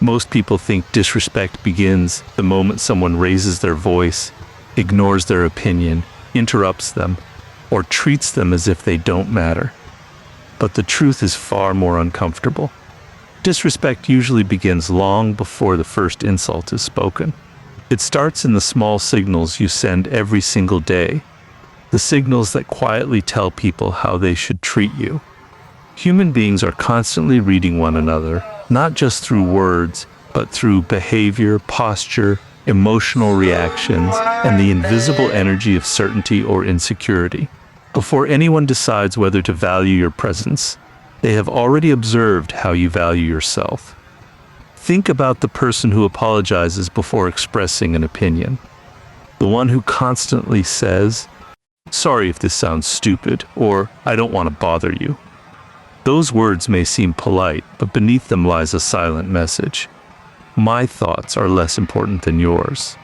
Most people think disrespect begins the moment someone raises their voice, ignores their opinion, interrupts them, or treats them as if they don't matter. But the truth is far more uncomfortable. Disrespect usually begins long before the first insult is spoken. It starts in the small signals you send every single day, the signals that quietly tell people how they should treat you. Human beings are constantly reading one another, not just through words, but through behavior, posture, emotional reactions, and the invisible energy of certainty or insecurity. Before anyone decides whether to value your presence, they have already observed how you value yourself. Think about the person who apologizes before expressing an opinion. The one who constantly says, "Sorry if this sounds stupid," or "I don't want to bother you." Those words may seem polite, but beneath them lies a silent message. My thoughts are less important than yours.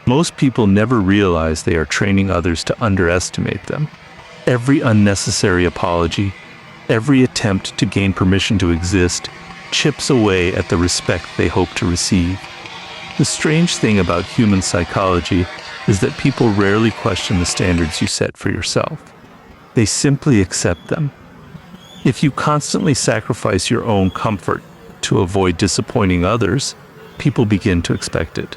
Most people never realize they are training others to underestimate them. Every unnecessary apology, every attempt to gain permission to exist, chips away at the respect they hope to receive. The strange thing about human psychology is that people rarely question the standards you set for yourself. They simply accept them. If you constantly sacrifice your own comfort to avoid disappointing others, people begin to expect it.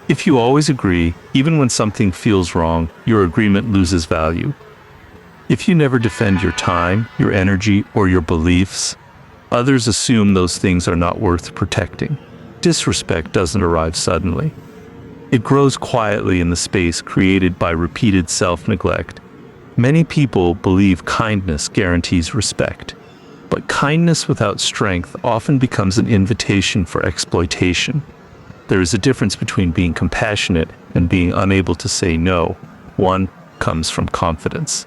If you always agree, even when something feels wrong, your agreement loses value. If you never defend your time, your energy, or your beliefs, others assume those things are not worth protecting. Disrespect doesn't arrive suddenly. It grows quietly in the space created by repeated self-neglect. Many people believe kindness guarantees respect, but kindness without strength often becomes an invitation for exploitation. There is a difference between being compassionate and being unable to say no. One comes from confidence.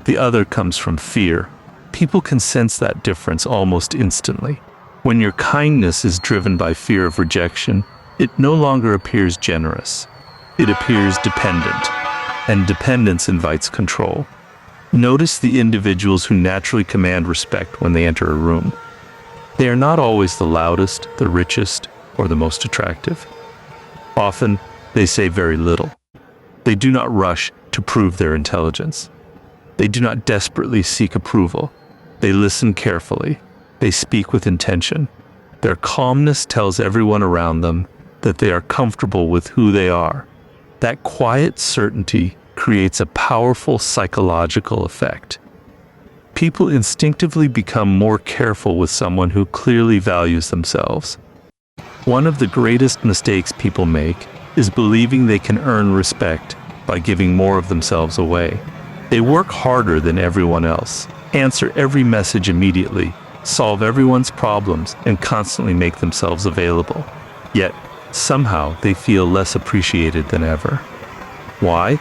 The other comes from fear. People can sense that difference almost instantly. When your kindness is driven by fear of rejection, it no longer appears generous. It appears dependent, and dependence invites control. Notice the individuals who naturally command respect when they enter a room. They are not always the loudest, the richest, or the most attractive. Often, they say very little. They do not rush to prove their intelligence. They do not desperately seek approval. They listen carefully. They speak with intention. Their calmness tells everyone around them that they are comfortable with who they are. That quiet certainty creates a powerful psychological effect. People instinctively become more careful with someone who clearly values themselves. One of the greatest mistakes people make is believing they can earn respect by giving more of themselves away. They work harder than everyone else, answer every message immediately, solve everyone's problems, and constantly make themselves available. Yet, somehow, they feel less appreciated than ever. Why?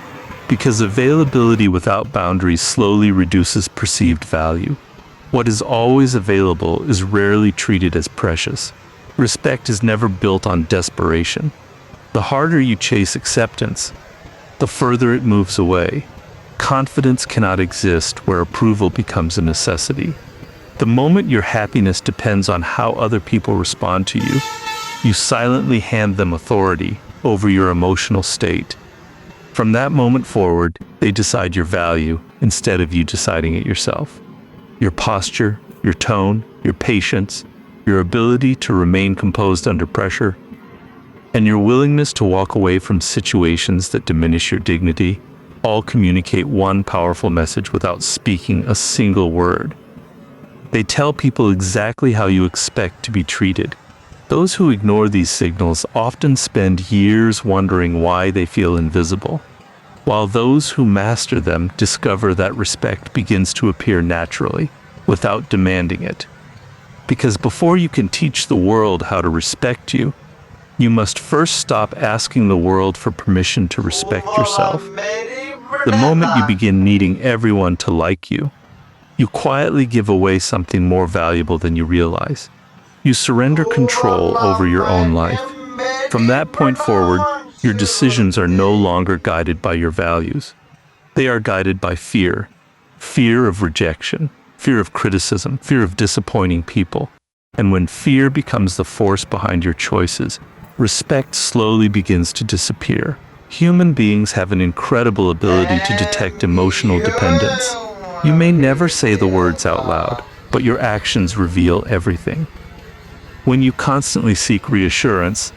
Because availability without boundaries slowly reduces perceived value. What is always available is rarely treated as precious. Respect is never built on desperation. The harder you chase acceptance, the further it moves away. Confidence cannot exist where approval becomes a necessity. The moment your happiness depends on how other people respond to you, you silently hand them authority over your emotional state. From that moment forward, they decide your value instead of you deciding it yourself. Your posture, your tone, your patience, your ability to remain composed under pressure, and your willingness to walk away from situations that diminish your dignity all communicate one powerful message without speaking a single word. They tell people exactly how you expect to be treated. Those who ignore these signals often spend years wondering why they feel invisible, while those who master them discover that respect begins to appear naturally, without demanding it. Because before you can teach the world how to respect you, you must first stop asking the world for permission to respect yourself. The moment you begin needing everyone to like you, you quietly give away something more valuable than you realize. You surrender control over your own life. From that point forward, your decisions are no longer guided by your values. They are guided by fear. Fear of rejection, fear of criticism, fear of disappointing people. And when fear becomes the force behind your choices, respect slowly begins to disappear. Human beings have an incredible ability to detect emotional dependence. You may never say the words out loud, but your actions reveal everything. When you constantly seek reassurance,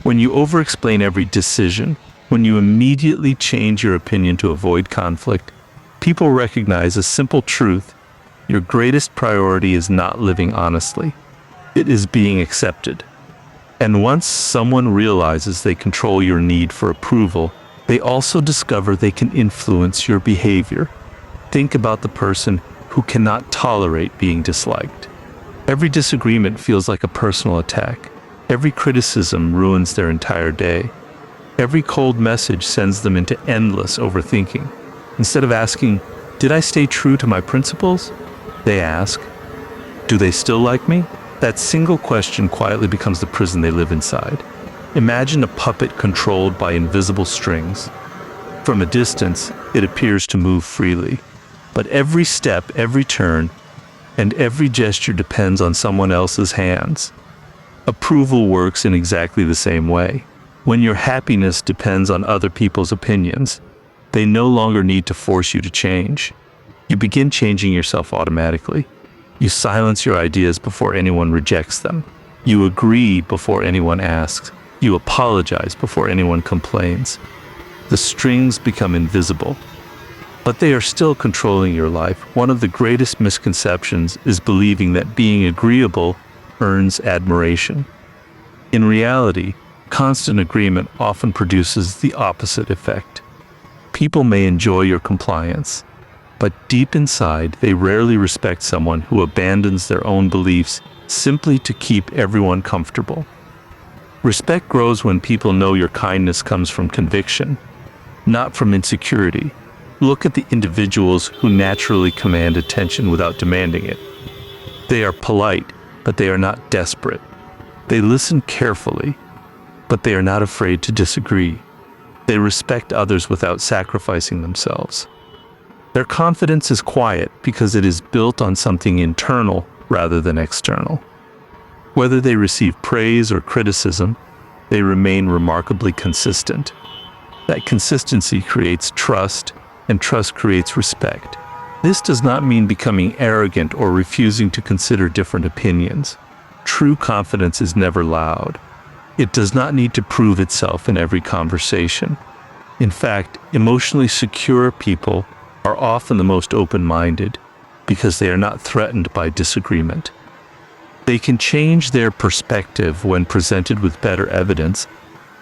when you over-explain every decision, when you immediately change your opinion to avoid conflict, people recognize a simple truth: your greatest priority is not living honestly. It is being accepted. And once someone realizes they control your need for approval, they also discover they can influence your behavior. Think about the person who cannot tolerate being disliked. Every disagreement feels like a personal attack. Every criticism ruins their entire day. Every cold message sends them into endless overthinking. Instead of asking, "Did I stay true to my principles?" they ask, "Do they still like me?" That single question quietly becomes the prison they live inside. Imagine a puppet controlled by invisible strings. From a distance, it appears to move freely. But every step, every turn, and every gesture depends on someone else's hands. Approval works in exactly the same way. When your happiness depends on other people's opinions, they no longer need to force you to change. You begin changing yourself automatically. You silence your ideas before anyone rejects them. You agree before anyone asks. You apologize before anyone complains. The strings become invisible, but they are still controlling your life. One of the greatest misconceptions is believing that being agreeable earns admiration. In reality, constant agreement often produces the opposite effect. People may enjoy your compliance, but deep inside, they rarely respect someone who abandons their own beliefs simply to keep everyone comfortable. Respect grows when people know your kindness comes from conviction, not from insecurity. Look at the individuals who naturally command attention without demanding it. They are polite, but they are not desperate. They listen carefully, but they are not afraid to disagree. They respect others without sacrificing themselves. Their confidence is quiet because it is built on something internal rather than external. Whether they receive praise or criticism, they remain remarkably consistent. That consistency creates trust, and trust creates respect. This does not mean becoming arrogant or refusing to consider different opinions. True confidence is never loud. It does not need to prove itself in every conversation. In fact, emotionally secure people are often the most open-minded because they are not threatened by disagreement. They can change their perspective when presented with better evidence,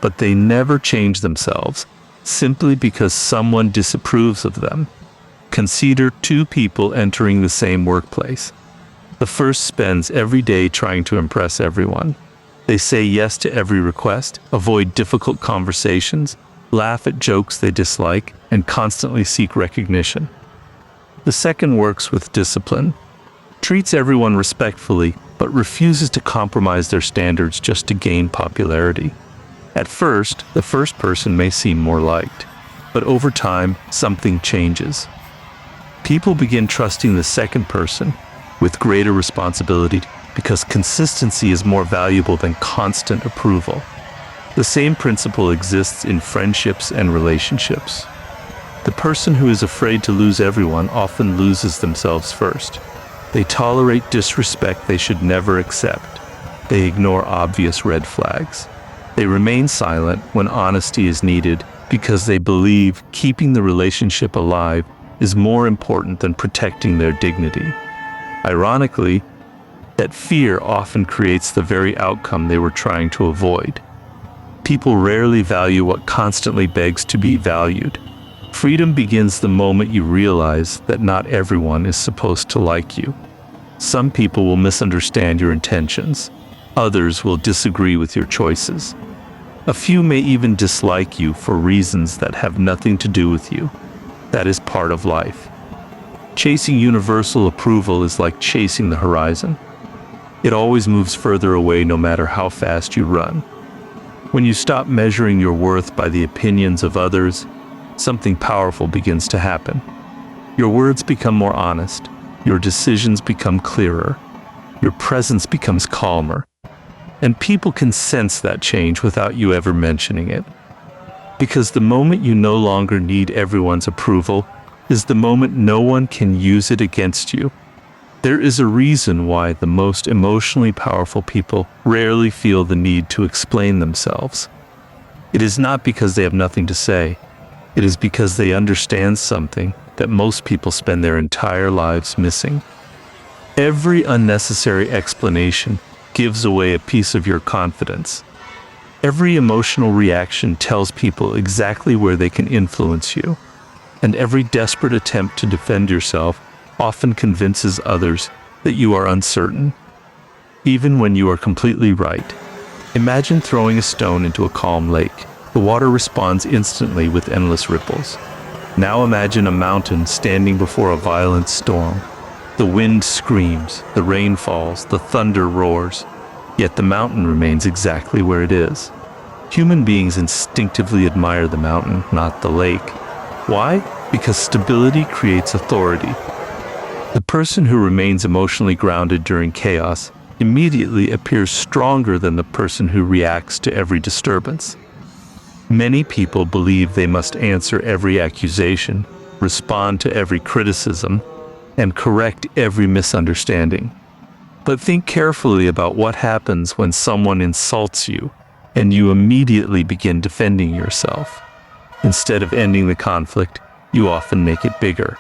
but they never change themselves simply because someone disapproves of them. Consider two people entering the same workplace. The first spends every day trying to impress everyone. They say yes to every request, avoid difficult conversations, laugh at jokes they dislike, and constantly seek recognition. The second works with discipline, treats everyone respectfully, but refuses to compromise their standards just to gain popularity. At first, the first person may seem more liked, but over time, something changes. People begin trusting the second person with greater responsibility because consistency is more valuable than constant approval. The same principle exists in friendships and relationships. The person who is afraid to lose everyone often loses themselves first. They tolerate disrespect they should never accept. They ignore obvious red flags. They remain silent when honesty is needed because they believe keeping the relationship alive is more important than protecting their dignity. Ironically, that fear often creates the very outcome they were trying to avoid. People rarely value what constantly begs to be valued. Freedom begins the moment you realize that not everyone is supposed to like you. Some people will misunderstand your intentions. Others will disagree with your choices. A few may even dislike you for reasons that have nothing to do with you. That is part of life. Chasing universal approval is like chasing the horizon. It always moves further away no matter how fast you run. When you stop measuring your worth by the opinions of others, something powerful begins to happen. Your words become more honest. Your decisions become clearer. Your presence becomes calmer, and people can sense that change without you ever mentioning it. Because the moment you no longer need everyone's approval is the moment no one can use it against you. There is a reason why the most emotionally powerful people rarely feel the need to explain themselves. It is not because they have nothing to say. It is because they understand something that most people spend their entire lives missing. Every unnecessary explanation gives away a piece of your confidence. Every emotional reaction tells people exactly where they can influence you, and every desperate attempt to defend yourself often convinces others that you are uncertain, even when you are completely right. Imagine throwing a stone into a calm lake. The water responds instantly with endless ripples. Now imagine a mountain standing before a violent storm. The wind screams, the rain falls, the thunder roars, yet the mountain remains exactly where it is. Human beings instinctively admire the mountain, not the lake. Why? Because stability creates authority. The person who remains emotionally grounded during chaos immediately appears stronger than the person who reacts to every disturbance. Many people believe they must answer every accusation, respond to every criticism, and correct every misunderstanding. But think carefully about what happens when someone insults you and you immediately begin defending yourself. Instead of ending the conflict, you often make it bigger.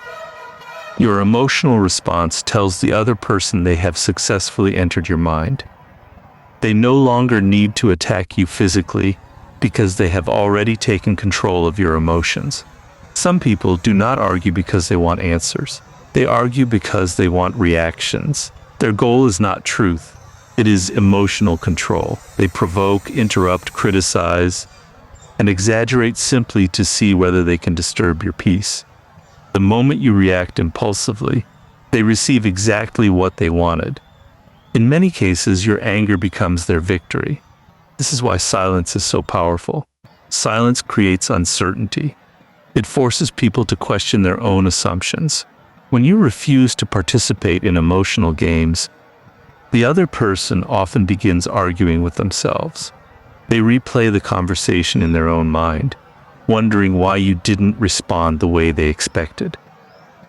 Your emotional response tells the other person they have successfully entered your mind. They no longer need to attack you physically because they have already taken control of your emotions. Some people do not argue because they want answers. They argue because they want reactions. Their goal is not truth. It is emotional control. They provoke, interrupt, criticize, and exaggerate simply to see whether they can disturb your peace. The moment you react impulsively, they receive exactly what they wanted. In many cases, your anger becomes their victory. This is why silence is so powerful. Silence creates uncertainty. It forces people to question their own assumptions. When you refuse to participate in emotional games, the other person often begins arguing with themselves. They replay the conversation in their own mind, wondering why you didn't respond the way they expected.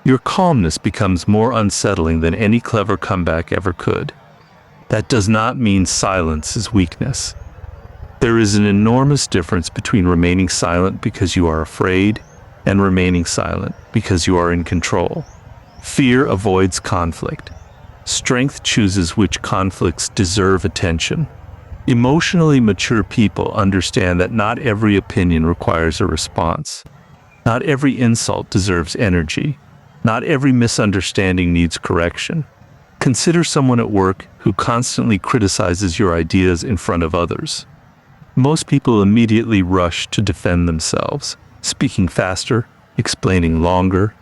Your calmness becomes more unsettling than any clever comeback ever could. That does not mean silence is weakness. There is an enormous difference between remaining silent because you are afraid and remaining silent because you are in control. Fear avoids conflict. Strength chooses which conflicts deserve attention. Emotionally mature people understand that not every opinion requires a response. Not every insult deserves energy. Not every misunderstanding needs correction. Consider someone at work who constantly criticizes your ideas in front of others. Most people immediately rush to defend themselves, speaking faster, explaining longer,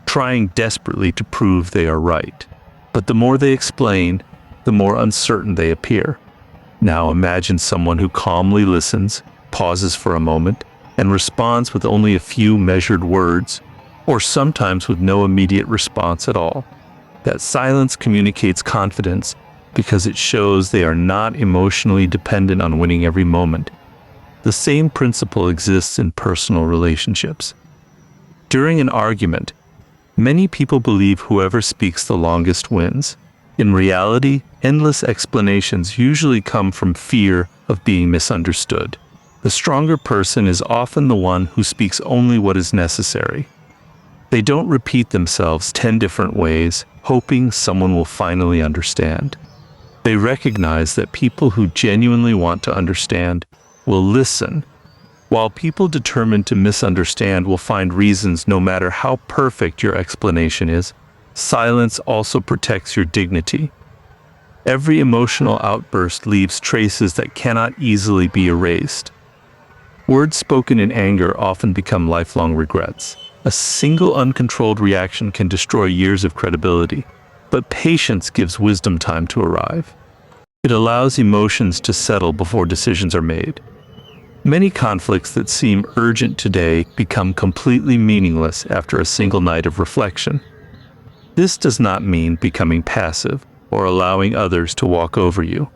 trying desperately to prove they are right. But the more they explain, the more uncertain they appear. Now imagine someone who calmly listens, pauses for a moment, and responds with only a few measured words, or sometimes with no immediate response at all. That silence communicates confidence because it shows they are not emotionally dependent on winning every moment. The same principle exists in personal relationships. During an argument, many people believe whoever speaks the longest wins. In reality, endless explanations usually come from fear of being misunderstood. The stronger person is often the one who speaks only what is necessary. They don't repeat themselves 10 different ways, hoping someone will finally understand. They recognize that people who genuinely want to understand will listen, while people determined to misunderstand will find reasons no matter how perfect your explanation is. Silence also protects your dignity. Every emotional outburst leaves traces that cannot easily be erased. Words spoken in anger often become lifelong regrets. A single uncontrolled reaction can destroy years of credibility, but patience gives wisdom time to arrive. It allows emotions to settle before decisions are made. Many conflicts that seem urgent today become completely meaningless after a single night of reflection. This does not mean becoming passive. or allowing others to walk over you.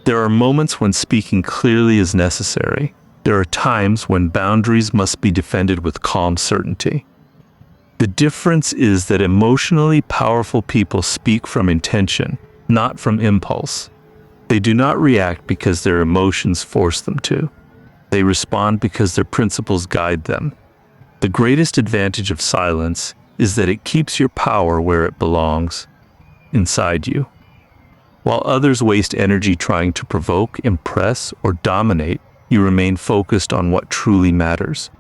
There are moments when speaking clearly is necessary. There are times when boundaries must be defended with calm certainty. The difference is that emotionally powerful people speak from intention, not from impulse. They do not react because their emotions force them to. They respond because their principles guide them. The greatest advantage of silence is that it keeps your power where it belongs, inside you. While others waste energy trying to provoke, impress, or dominate, you remain focused on what truly matters.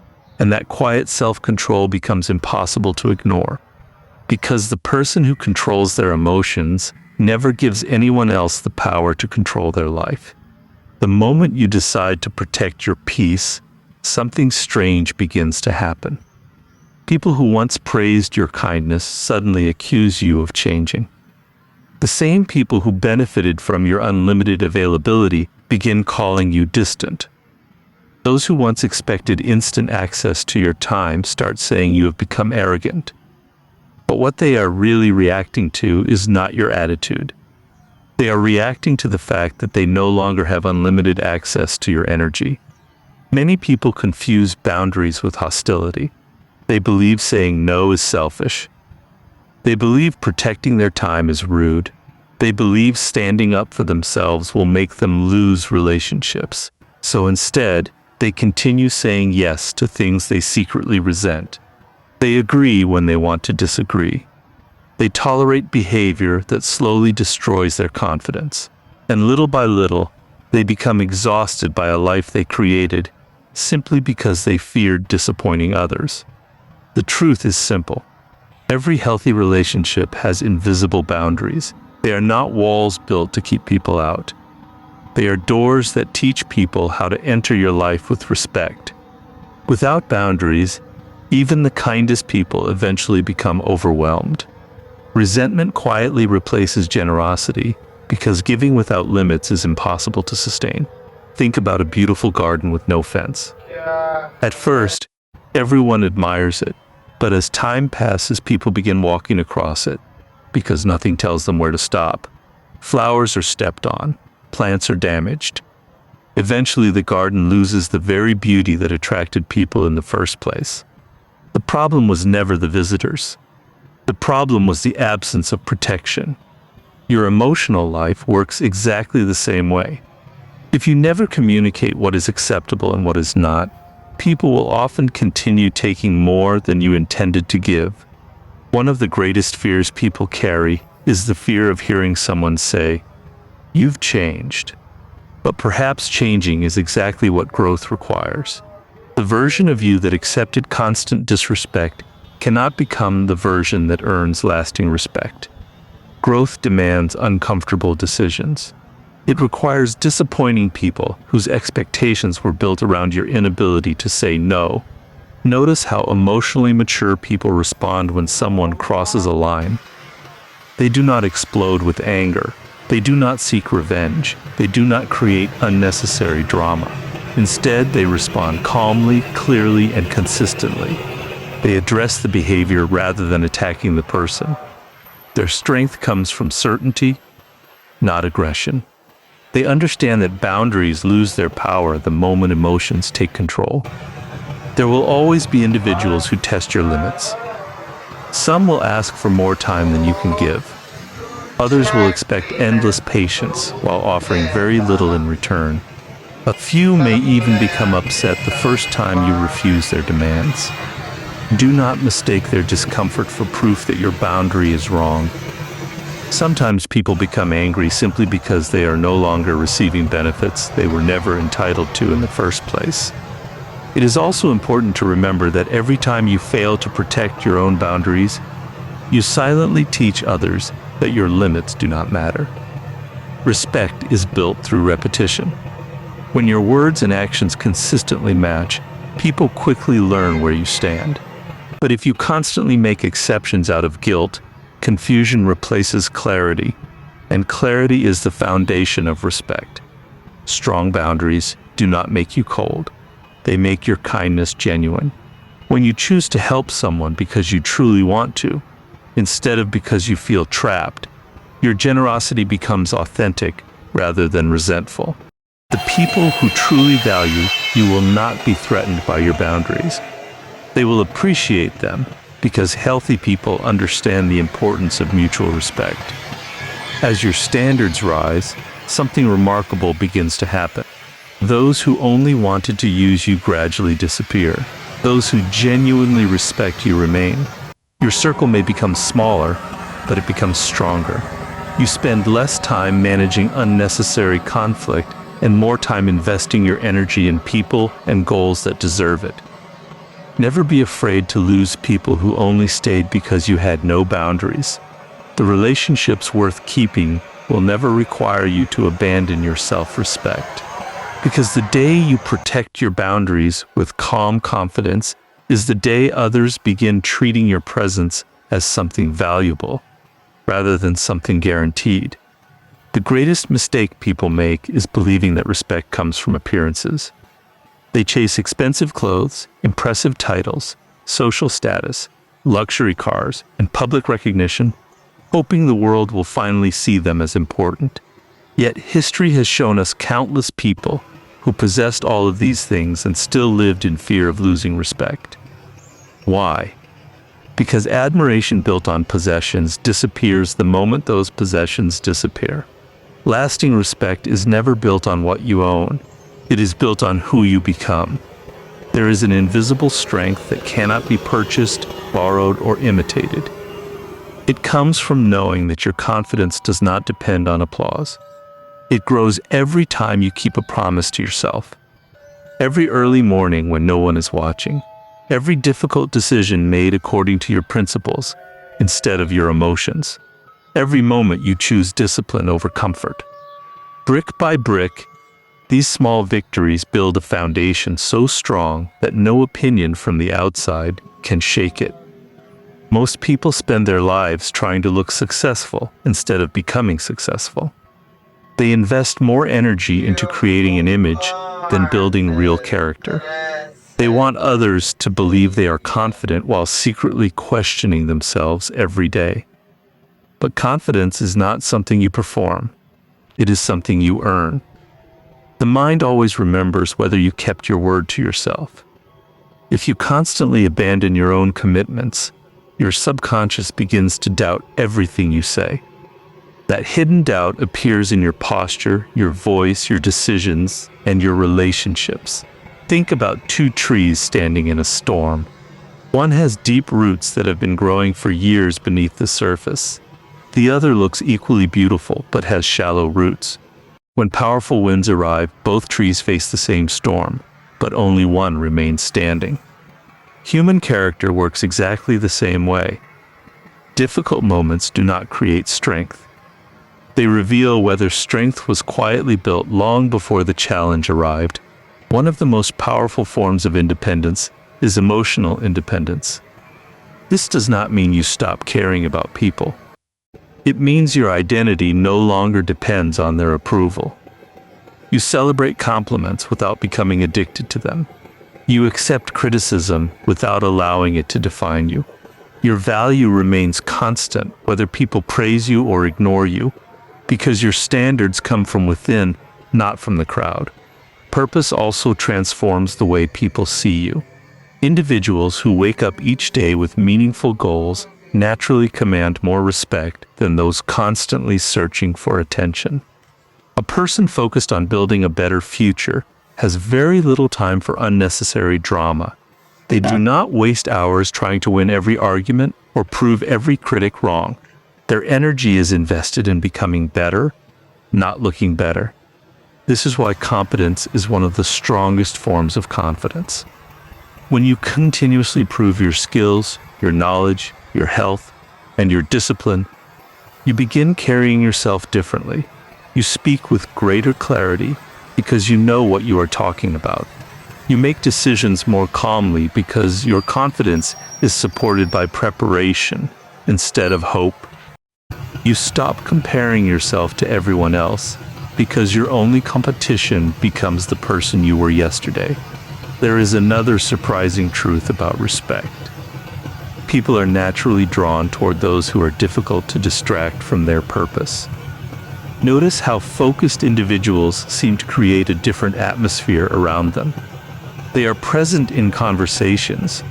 And that quiet self-control becomes impossible to ignore. Because the person who controls their emotions never gives anyone else the power to control their life. The moment you decide to protect your peace, something strange begins to happen. People who once praised your kindness suddenly accuse you of changing. The same people who benefited from your unlimited availability begin calling you distant. Those who once expected instant access to your time start saying you have become arrogant. But what they are really reacting to is not your attitude. They are reacting to the fact that they no longer have unlimited access to your energy. Many people confuse boundaries with hostility. They believe saying no is selfish. They believe protecting their time is rude. They believe standing up for themselves will make them lose relationships. So instead, they continue saying yes to things they secretly resent. They agree when they want to disagree. They tolerate behavior that slowly destroys their confidence. And little by little, they become exhausted by a life they created simply because they feared disappointing others. The truth is simple. Every healthy relationship has invisible boundaries. They are not walls built to keep people out. They are doors that teach people how to enter your life with respect. Without boundaries, even the kindest people eventually become overwhelmed. Resentment quietly replaces generosity because giving without limits is impossible to sustain. Think about a beautiful garden with no fence. At first, everyone admires it, but as time passes, people begin walking across it because nothing tells them where to stop. Flowers are stepped on. Plants are damaged. Eventually, the garden loses the very beauty that attracted people in the first place. The problem was never the visitors. The problem was the absence of protection. Your emotional life works exactly the same way. If you never communicate what is acceptable and what is not, people will often continue taking more than you intended to give. One of the greatest fears people carry is the fear of hearing someone say, "You've changed." But perhaps changing is exactly what growth requires. The version of you that accepted constant disrespect cannot become the version that earns lasting respect. Growth demands uncomfortable decisions. It requires disappointing people whose expectations were built around your inability to say no. Notice how emotionally mature people respond when someone crosses a line. They do not explode with anger. They do not seek revenge. They do not create unnecessary drama. Instead, they respond calmly, clearly, and consistently. They address the behavior rather than attacking the person. Their strength comes from certainty, not aggression. They understand that boundaries lose their power the moment emotions take control. There will always be individuals who test your limits. Some will ask for more time than you can give. Others will expect endless patience while offering very little in return. A few may even become upset the first time you refuse their demands. Do not mistake their discomfort for proof that your boundary is wrong. Sometimes people become angry simply because they are no longer receiving benefits they were never entitled to in the first place. It is also important to remember that every time you fail to protect your own boundaries, you silently teach others that your limits do not matter. Respect is built through repetition. When your words and actions consistently match, people quickly learn where you stand. But if you constantly make exceptions out of guilt, confusion replaces clarity, and clarity is the foundation of respect. Strong boundaries do not make you cold. They make your kindness genuine. When you choose to help someone because you truly want to, instead of because you feel trapped, Your generosity becomes authentic rather than resentful. The people who truly value you will not be threatened by your boundaries. They will appreciate them because healthy people understand the importance of mutual respect. As your standards rise, something remarkable begins to happen. Those who only wanted to use you gradually disappear. Those who genuinely respect you remain. Your circle may become smaller, but it becomes stronger. You spend less time managing unnecessary conflict and more time investing your energy in people and goals that deserve it. Never be afraid to lose people who only stayed because you had no boundaries. The relationships worth keeping will never require you to abandon your self-respect. Because the day you protect your boundaries with calm confidence is the day others begin treating your presence as something valuable, rather than something guaranteed. The greatest mistake people make is believing that respect comes from appearances. They chase expensive clothes, impressive titles, social status, luxury cars, and public recognition, hoping the world will finally see them as important. Yet history has shown us countless people who possessed all of these things and still lived in fear of losing respect. Why? Because admiration built on possessions disappears the moment those possessions disappear. Lasting respect is never built on what you own. It is built on who you become. There is an invisible strength that cannot be purchased, borrowed, or imitated. It comes from knowing that your confidence does not depend on applause. It grows every time you keep a promise to yourself. Every early morning when no one is watching. Every difficult decision made according to your principles instead of your emotions. Every moment you choose discipline over comfort. Brick by brick, these small victories build a foundation so strong that no opinion from the outside can shake it. Most people spend their lives trying to look successful instead of becoming successful. They invest more energy into creating an image than building real character. They want others to believe they are confident while secretly questioning themselves every day. But confidence is not something you perform. It is something you earn. The mind always remembers whether you kept your word to yourself. If you constantly abandon your own commitments, your subconscious begins to doubt everything you say. That hidden doubt appears in your posture, your voice, your decisions, and your relationships. Think about two trees standing in a storm. One has deep roots that have been growing for years beneath the surface. The other looks equally beautiful but has shallow roots. When powerful winds arrive, both trees face the same storm, but only one remains standing. Human character works exactly the same way. Difficult moments do not create strength. They reveal whether strength was quietly built long before the challenge arrived. One of the most powerful forms of independence is emotional independence. This does not mean you stop caring about people. It means your identity no longer depends on their approval. You celebrate compliments without becoming addicted to them. You accept criticism without allowing it to define you. Your value remains constant whether people praise you or ignore you, because your standards come from within, not from the crowd. Purpose also transforms the way people see you. Individuals who wake up each day with meaningful goals naturally command more respect than those constantly searching for attention. A person focused on building a better future has very little time for unnecessary drama. They do not waste hours trying to win every argument or prove every critic wrong. Their energy is invested in becoming better, not looking better. This is why competence is one of the strongest forms of confidence. When you continuously prove your skills, your knowledge, your health, and your discipline, you begin carrying yourself differently. You speak with greater clarity because you know what you are talking about. You make decisions more calmly because your confidence is supported by preparation instead of hope. You stop comparing yourself to everyone else because your only competition becomes the person you were yesterday. There is another surprising truth about respect. People are naturally drawn toward those who are difficult to distract from their purpose. Notice how focused individuals seem to create a different atmosphere around them. They are present in conversations,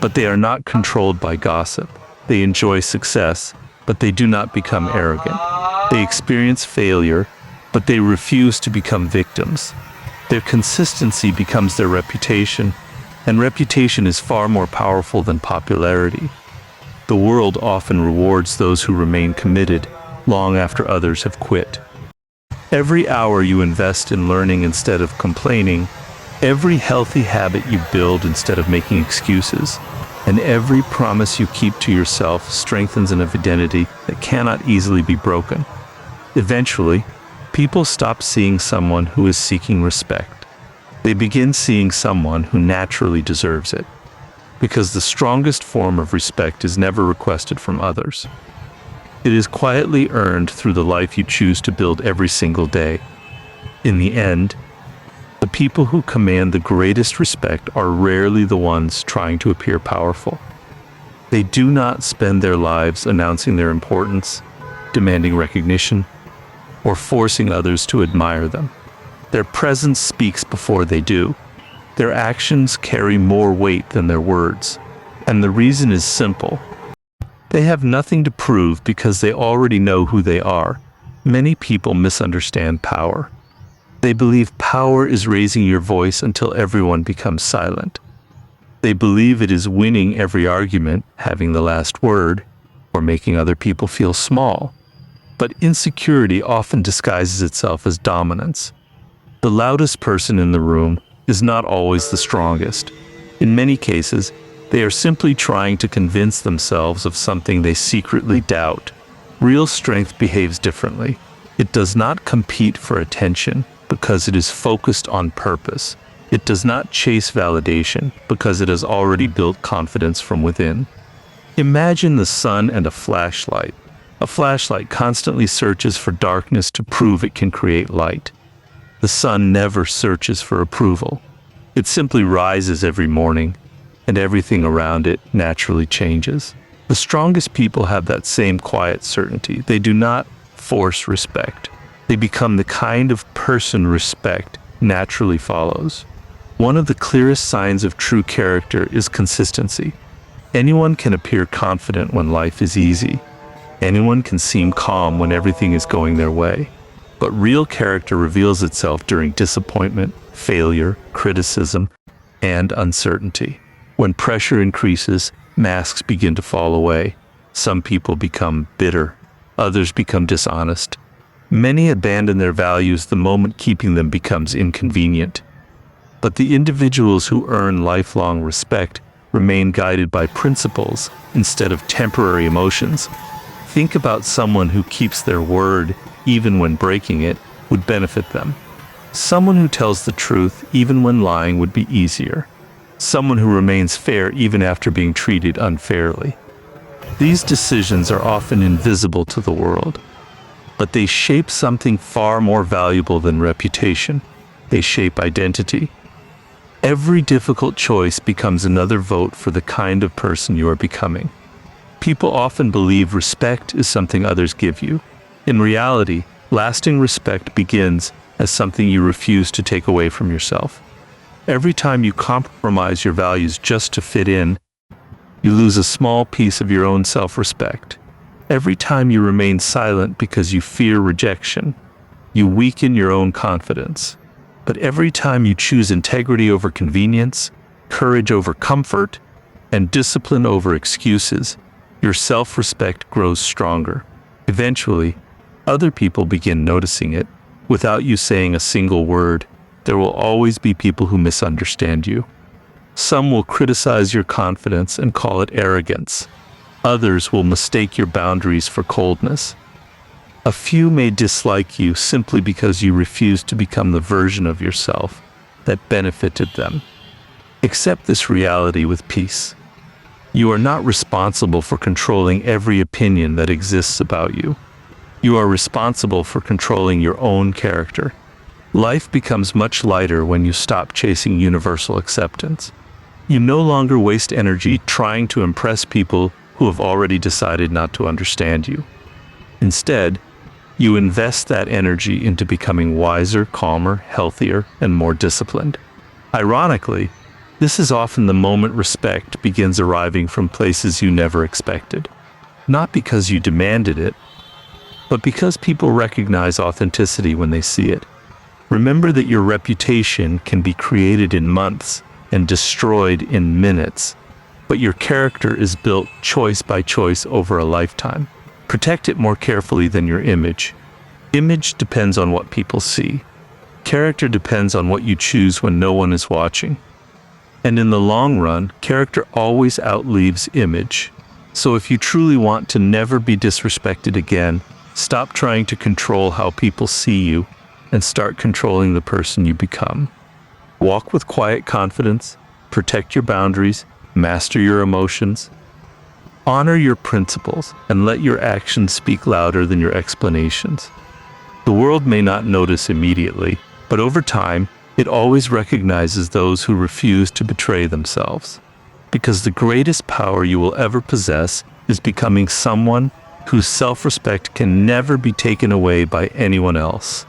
but they are not controlled by gossip. They enjoy success, but they do not become arrogant. They experience failure, but they refuse to become victims. Their consistency becomes their reputation, and reputation is far more powerful than popularity. The world often rewards those who remain committed long after others have quit. Every hour you invest in learning instead of complaining, every healthy habit you build instead of making excuses, and every promise you keep to yourself strengthens an identity that cannot easily be broken. Eventually, people stop seeing someone who is seeking respect. They begin seeing someone who naturally deserves it, because the strongest form of respect is never requested from others. It is quietly earned through the life you choose to build every single day. In the end, the people who command the greatest respect are rarely the ones trying to appear powerful. They do not spend their lives announcing their importance, demanding recognition, or forcing others to admire them. Their presence speaks before they do. Their actions carry more weight than their words, and the reason is simple. They have nothing to prove because they already know who they are. Many people misunderstand power. They believe power is raising your voice until everyone becomes silent. They believe it is winning every argument, having the last word, or making other people feel small. But insecurity often disguises itself as dominance. The loudest person in the room is not always the strongest. In many cases, they are simply trying to convince themselves of something they secretly doubt. Real strength behaves differently. It does not compete for attention because it is focused on purpose. It does not chase validation because it has already built confidence from within. Imagine the sun and a flashlight. A flashlight constantly searches for darkness to prove it can create light. The sun never searches for approval. It simply rises every morning, and everything around it naturally changes. The strongest people have that same quiet certainty. They do not force respect. They become the kind of person respect naturally follows. One of the clearest signs of true character is consistency. Anyone can appear confident when life is easy. Anyone can seem calm when everything is going their way. But real character reveals itself during disappointment, failure, criticism, and uncertainty. When pressure increases, masks begin to fall away. Some people become bitter. Others become dishonest. Many abandon their values the moment keeping them becomes inconvenient. But the individuals who earn lifelong respect remain guided by principles instead of temporary emotions. Think about someone who keeps their word even when breaking it would benefit them. Someone who tells the truth even when lying would be easier. Someone who remains fair even after being treated unfairly. These decisions are often invisible to the world, but they shape something far more valuable than reputation. They shape identity. Every difficult choice becomes another vote for the kind of person you are becoming. People often believe respect is something others give you. In reality, lasting respect begins as something you refuse to take away from yourself. Every time you compromise your values just to fit in, you lose a small piece of your own self-respect. Every time you remain silent because you fear rejection, you weaken your own confidence. But every time you choose integrity over convenience, courage over comfort, and discipline over excuses, your self-respect grows stronger. Eventually, other people begin noticing it. Without you saying a single word, there will always be people who misunderstand you. Some will criticize your confidence and call it arrogance. Others will mistake your boundaries for coldness. A few may dislike you simply because you refuse to become the version of yourself that benefited them. Accept this reality with peace. You are not responsible for controlling every opinion that exists about you. You are responsible for controlling your own character. Life becomes much lighter when you stop chasing universal acceptance. You no longer waste energy trying to impress people who have already decided not to understand you. Instead, you invest that energy into becoming wiser, calmer, healthier, and more disciplined. Ironically, this is often the moment respect begins arriving from places you never expected. Not because you demanded it, but because people recognize authenticity when they see it. Remember that your reputation can be created in months and destroyed in minutes, but your character is built choice by choice over a lifetime. Protect it more carefully than your image. Image depends on what people see. Character depends on what you choose when no one is watching. And in the long run, character always outlives image. So if you truly want to never be disrespected again, stop trying to control how people see you and start controlling the person you become. Walk with quiet confidence, protect your boundaries, master your emotions. Honor your principles and let your actions speak louder than your explanations. The world may not notice immediately, but over time, it always recognizes those who refuse to betray themselves. Because the greatest power you will ever possess is becoming someone whose self-respect can never be taken away by anyone else.